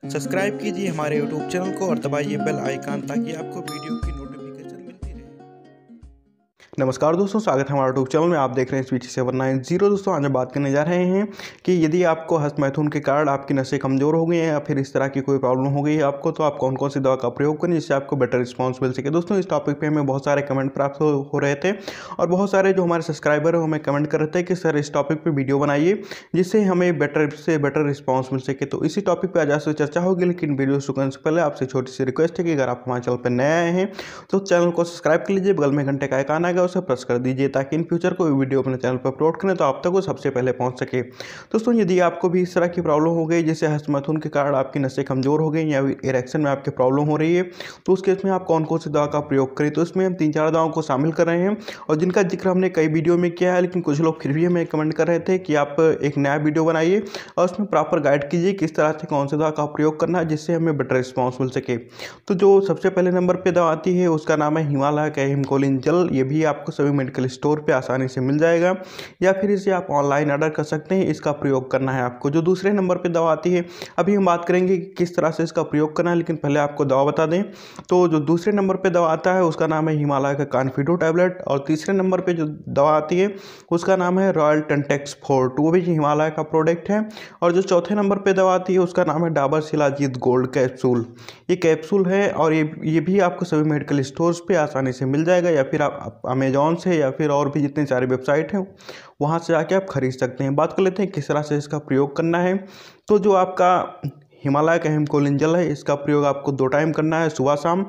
Subscribe कीजिए हमारे YouTube channel को और दबाइए बेल आइकन ताकि आपको वीडियो की नोटिफिकेशन मिलती रहे। नमस्कार दोस्तों, स्वागत है हमारे यूट्यूब चैनल में। आप देख रहे हैं Switch790। दोस्तों आज हम बात करने जा रहे हैं कि यदि आपको हस्तमैथुन के कारण आपकी नसें कमज़ोर हो गई हैं या फिर इस तरह की कोई प्रॉब्लम हो गई है आपको, तो आप कौन कौन सी दवा का प्रयोग करें जिससे आपको बेटर रिस्पॉन्स मिल सके। दोस्तों इस टॉपिक पे हमें बहुत सारे कमेंट प्राप्त हो रहे थे और बहुत सारे जो हमारे सब्सक्राइबर हैं हमें कमेंट कर रहे थे कि सर इस टॉपिक पर वीडियो बनाइए जिससे हमें बेटर से बेटर रिस्पॉन्स मिल सके। तो इसी टॉपिक पर आज आपसे चर्चा होगी, लेकिन वीडियो शुरू करने से पहले आपसे छोटी सी रिक्वेस्ट है कि अगर आप हमारे चैनल पर नए आए हैं तो चैनल को सब्सक्राइब कर लीजिए, बगल में घंटे का आइकन आएगा उसे प्रेस कर दीजिए ताकि इन फ्यूचर कोई वीडियो अपने चैनल पर अपलोड करें तो आप तक वो सबसे पहले पहुंच सके। दोस्तों यदि आपको भी इस तरह की प्रॉब्लम हो गई जैसे हस्तमैथुन के कारण आपकी नसें कमज़ोर हो गई या इरेक्शन में आपकी प्रॉब्लम हो रही है, तो उस केस में आप कौन कौन सी दवा का प्रयोग करें। तो इसमें हम 3-4 दवाओं को शामिल कर रहे हैं और जिनका जिक्र हमने कई वीडियो में किया है, लेकिन कुछ लोग फिर भी हमें कमेंट कर रहे थे कि आप एक नया वीडियो बनाइए और उसमें प्रॉपर गाइड कीजिए किस तरह से कौन सी दवा का प्रयोग करना है जिससे हमें बेटर रिस्पॉन्स मिल सके। तो जो सबसे पहले नंबर पर दवा आती है उसका नाम है हिमालय का हिमकोलिन जेल। ये भी आपको सभी मेडिकल स्टोर पर आसानी से मिल जाएगा या फिर इसे आप ऑनलाइन ऑर्डर कर सकते हैं। इसका प्रयोग करना है आपको। जो दूसरे नंबर पे दवा आती है, अभी हम बात करेंगे कि किस तरह से इसका प्रयोग करना है, लेकिन पहले आपको दवा बता दें। तो जो दूसरे नंबर पे दवा आता है उसका नाम है हिमालय का कॉन्फिडो टैबलेट और तीसरे नंबर पे जो दवा आती है उसका नाम है रॉयल टेंटेक्स फोर्ट, वो भी हिमालय का प्रोडक्ट है। और जो चौथे नंबर पर दवा आती है उसका नाम है डाबर शिलाजीत गोल्ड कैप्सूल। ये कैप्सूल है और ये भी आपको सभी मेडिकल स्टोर्स पे आसानी से मिल जाएगा या फिर आप अमेजॉन से या फिर और भी जितने सारे वेबसाइट हैं वहाँ से आके आप खरीद सकते हैं। बात कर लेते हैं किस तरह से इसका प्रयोग करना है। तो जो आपका हिमालय का हिमकोलिन जेल है इसका प्रयोग आपको 2 टाइम करना है, सुबह शाम।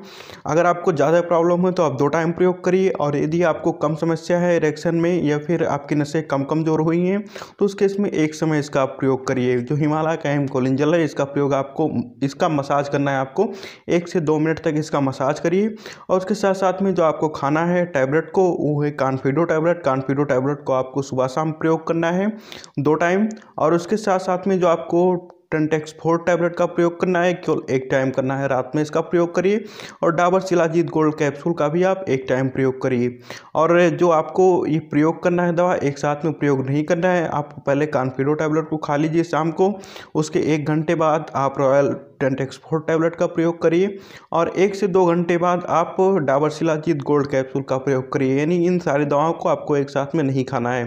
अगर आपको ज़्यादा प्रॉब्लम है तो आप 2 टाइम प्रयोग करिए और यदि आपको कम समस्या है इरेक्शन में या फिर आपकी नसें कमज़ोर हुई हैं तो उस केस में एक समय इसका आप प्रयोग करिए। जो हिमालय का हिमकोलिन जेल है इसका प्रयोग आपको इसका मसाज करना है, आपको 1 से 2 मिनट तक इसका मसाज करिए। और उसके साथ साथ में जो आपको खाना है टैबलेट को वो है कॉन्फिडो टैबलेट। कॉन्फिडो टैबलेट को आपको सुबह शाम प्रयोग करना है 2 टाइम। और उसके साथ साथ में जो आपको टेंटेक्स फोर्ट टैबलेट का प्रयोग करना है केवल 1 टाइम करना है, रात में इसका प्रयोग करिए। और डाबर शिलाजीत गोल्ड कैप्सूल का भी आप 1 टाइम प्रयोग करिए। और जो आपको ये प्रयोग करना है दवा एक साथ में प्रयोग नहीं करना है, आप पहले कॉन्फिडो टैबलेट को खा लीजिए शाम को, उसके 1 घंटे बाद आप रॉयल टेंटेक्स फोर्ट टैबलेट का प्रयोग करिए और 1 से 2 घंटे बाद आप डाबर शिलाजीत गोल्ड कैप्सूल का प्रयोग करिए। यानी इन सारी दवाओं को आपको एक साथ में नहीं खाना है।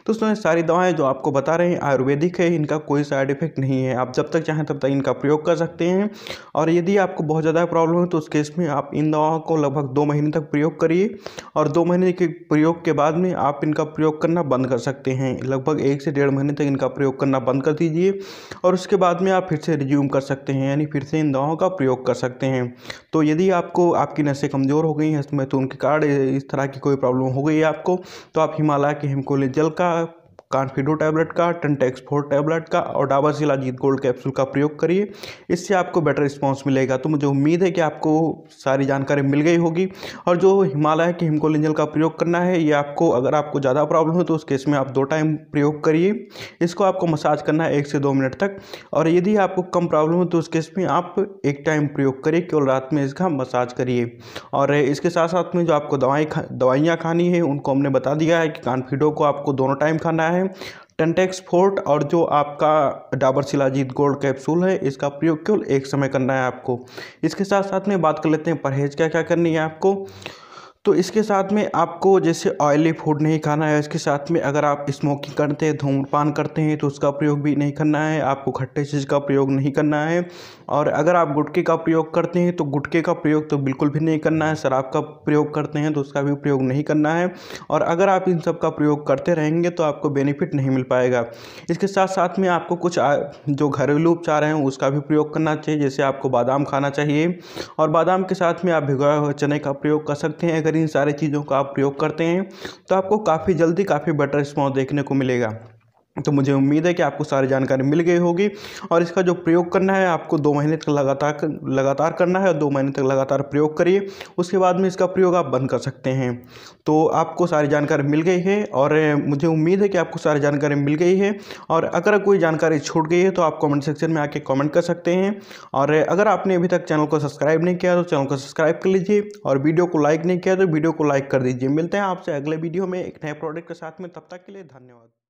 दोस्तों ये सारी दवाएं जो आपको बता रहे हैं आयुर्वेदिक है, इनका कोई साइड इफेक्ट नहीं है। आप जब तक चाहें तब तक इनका प्रयोग कर सकते हैं। और यदि आपको बहुत ज़्यादा प्रॉब्लम है तो उस केस में आप इन दवाओं को लगभग 2 महीने तक प्रयोग करिए और 2 महीने के प्रयोग के बाद में आप इनका प्रयोग करना बंद कर सकते हैं। लगभग 1 से 1.5 महीने तक इनका प्रयोग करना बंद कर दीजिए और उसके बाद में आप फिर से रिज्यूम कर सकते हैं, यानी फिर से इन दवाओं का प्रयोग कर सकते हैं। तो यदि आपको आपकी नसें कमज़ोर हो गई हैं हस्तमैथुन के कारण इस तरह की कोई प्रॉब्लम हो गई है आपको, तो आप हिमालय के हिमकोलिन जेल का, कॉन्फिडो टैबलेट का, टेंटेक्स फोर्ट टैबलेट का और डाबर शिलाजीत गोल्ड कैप्सूल का प्रयोग करिए। इससे आपको बेटर रिस्पांस मिलेगा। तो मुझे उम्मीद है कि आपको सारी जानकारी मिल गई होगी। और जो हिमालय के हिमकोलिन जेल का प्रयोग करना है ये आपको, अगर आपको ज़्यादा प्रॉब्लम है तो उस केस में आप 2 टाइम प्रयोग करिए। इसको आपको मसाज करना है 1 से 2 मिनट तक। और यदि आपको कम प्रॉब्लम है तो उस केस में आप 1 टाइम प्रयोग करिए, केवल रात में इसका मसाज करिए। और इसके साथ साथ में जो आपको दवाइयाँ खानी है उनको हमने बता दिया है कि कॉन्फिडो को आपको दोनों टाइम खाना है, टेंटेक्स फोर्ट और जो आपका डाबर शिलाजीत गोल्ड कैप्सूल है इसका प्रयोग केवल एक समय करना है आपको। इसके साथ साथ में बात कर लेते हैं परहेज क्या क्या करनी है आपको। तो इसके साथ में आपको जैसे ऑयली फूड नहीं खाना है, इसके साथ में अगर आप स्मोकिंग करते हैं, धूम्रपान करते हैं तो उसका प्रयोग भी नहीं करना है। आपको खट्टे चीज़ का प्रयोग नहीं करना है। और अगर आप गुटखे का प्रयोग करते हैं तो गुटखे का प्रयोग तो बिल्कुल भी नहीं करना है। शराब का प्रयोग करते हैं तो उसका भी प्रयोग नहीं करना है। और अगर आप इन सब का प्रयोग करते रहेंगे तो आपको बेनिफिट नहीं मिल पाएगा। इसके साथ साथ में आपको कुछ जो घरेलू उपचार हैं उसका भी प्रयोग करना चाहिए। जैसे आपको बादाम खाना चाहिए और बादाम के साथ में आप भिगोए हुए चने का प्रयोग कर सकते हैं। अगर इन सारी चीज़ों का आप प्रयोग करते हैं तो आपको काफ़ी जल्दी काफ़ी बेटर रिस्पॉन्स देखने को मिलेगा। तो मुझे उम्मीद है कि आपको सारी जानकारी मिल गई होगी। और इसका जो प्रयोग करना है आपको 2 महीने तक लगातार करना है और 2 महीने तक लगातार प्रयोग करिए। उसके बाद में इसका प्रयोग आप बंद कर सकते हैं। तो आपको सारी जानकारी मिल गई है और मुझे उम्मीद है कि आपको सारी जानकारी मिल गई है। और अगर कोई जानकारी छूट गई है तो आप कमेंट सेक्शन में आके कमेंट कर सकते हैं। और अगर आपने अभी तक चैनल को सब्सक्राइब नहीं किया तो चैनल को सब्सक्राइब कर लीजिए और वीडियो को लाइक नहीं किया तो वीडियो को लाइक कर दीजिए। मिलते हैं आपसे अगले वीडियो में एक नए प्रोडक्ट के साथ में, तब तक के लिए धन्यवाद।